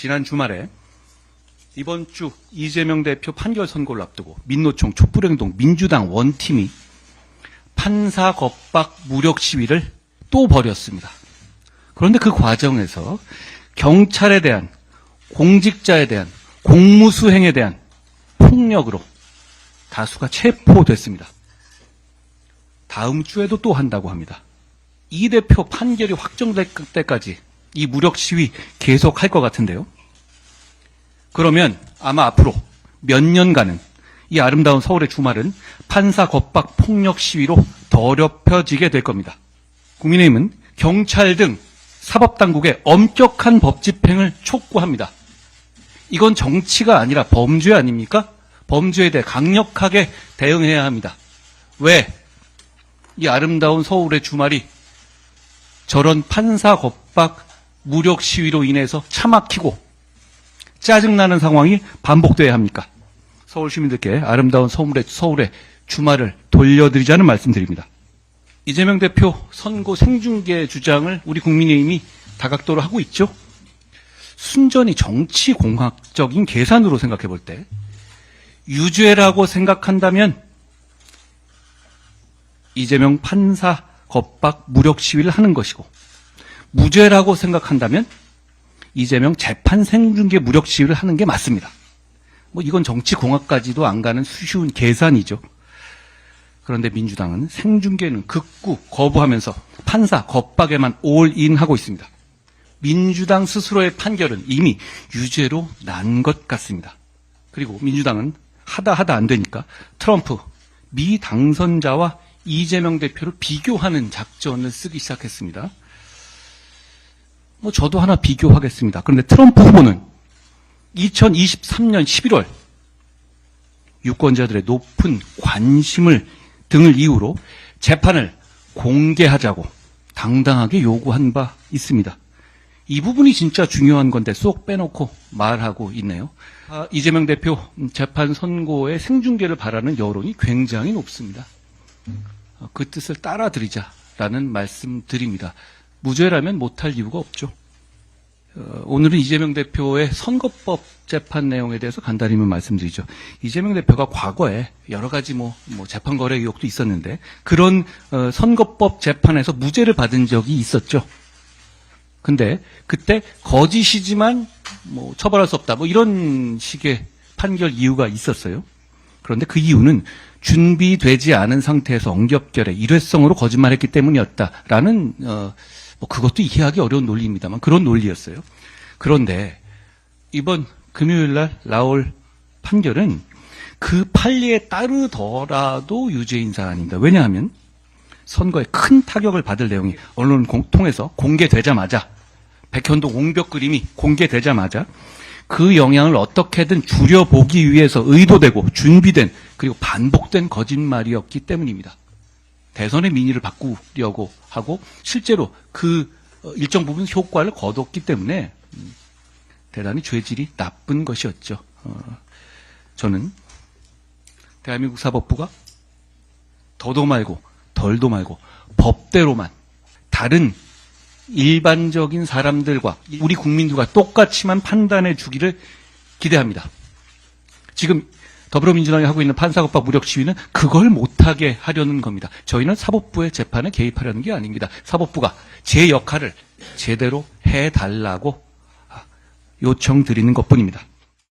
지난 주말에 이번 주 이재명 대표 판결 선고를 앞두고 민노총, 촛불행동, 민주당 원팀이 판사 겁박 무력 시위를 또 벌였습니다. 그런데 그 과정에서 경찰에 대한, 공직자에 대한, 공무수행에 대한 폭력으로 다수가 체포됐습니다. 다음 주에도 또 한다고 합니다. 이 대표 판결이 확정될 때까지 이 무력 시위 계속할 것 같은데요. 그러면 아마 앞으로 몇 년간은 이 아름다운 서울의 주말은 판사 겁박 폭력 시위로 더럽혀지게 될 겁니다. 국민의힘은 경찰 등 사법당국의 엄격한 법 집행을 촉구합니다. 이건 정치가 아니라 범죄 아닙니까? 범죄에 대해 강력하게 대응해야 합니다. 왜? 이 아름다운 서울의 주말이 저런 판사 겁박 무력 시위로 인해서 차 막히고 짜증나는 상황이 반복돼야 합니까? 서울 시민들께 아름다운 서울의 주말을 돌려드리자는 말씀드립니다. 이재명 대표 선고 생중계 주장을 우리 국민의힘이 다각도로 하고 있죠. 순전히 정치공학적인 계산으로 생각해 볼 때 유죄라고 생각한다면 이재명 판사 겁박 무력 시위를 하는 것이고, 무죄라고 생각한다면 이재명 재판 생중계 무력 시위를 하는 게 맞습니다. 이건 정치공학까지도 안 가는 쉬운 계산이죠. 그런데 민주당은 생중계는 극구 거부하면서 판사 겁박에만 올인하고 있습니다. 민주당 스스로의 판결은 이미 유죄로 난 것 같습니다. 그리고 민주당은 하다 안 되니까 트럼프 미 당선자와 이재명 대표를 비교하는 작전을 쓰기 시작했습니다. 저도 하나 비교하겠습니다. 그런데 트럼프 후보는 2023년 11월 유권자들의 높은 관심을 등을 이유로 재판을 공개하자고 당당하게 요구한 바 있습니다. 이 부분이 진짜 중요한 건데 쏙 빼놓고 말하고 있네요. 이재명 대표 재판 선고의 생중계를 바라는 여론이 굉장히 높습니다. 그 뜻을 따라드리자라는 말씀 드립니다. 무죄라면 못할 이유가 없죠. 오늘은 이재명 대표의 선거법 재판 내용에 대해서 간단히 말씀드리죠. 이재명 대표가 과거에 여러 가지 재판 거래 의혹도 있었는데 그런 선거법 재판에서 무죄를 받은 적이 있었죠. 근데 그때 거짓이지만 처벌할 수 없다 이런 식의 판결 이유가 있었어요. 그런데 그 이유는 준비되지 않은 상태에서 엉겹결에 일회성으로 거짓말했기 때문이었다라는 그것도 이해하기 어려운 논리입니다만 그런 논리였어요. 그런데 이번 금요일 날 나올 판결은 그 판례에 따르더라도 유죄인 사안입니다. 왜냐하면 선거에 큰 타격을 받을 내용이 언론을 통해서 공개되자마자 백현동 옹벽 그림이 공개되자마자 그 영향을 어떻게든 줄여보기 위해서 의도되고 준비된 그리고 반복된 거짓말이었기 때문입니다. 대선의 민의를 바꾸려고 하고 실제로 그 일정 부분 효과를 거뒀기 때문에 대단히 죄질이 나쁜 것이었죠. 저는 대한민국 사법부가 더도 말고 덜도 말고 법대로만 다른 일반적인 사람들과 우리 국민들과 똑같이만 판단해 주기를 기대합니다. 지금 더불어민주당이 하고 있는 판사겁박 무력 시위는 그걸 못하게 하려는 겁니다. 저희는 사법부의 재판에 개입하려는 게 아닙니다. 사법부가 제 역할을 제대로 해달라고 요청드리는 것뿐입니다.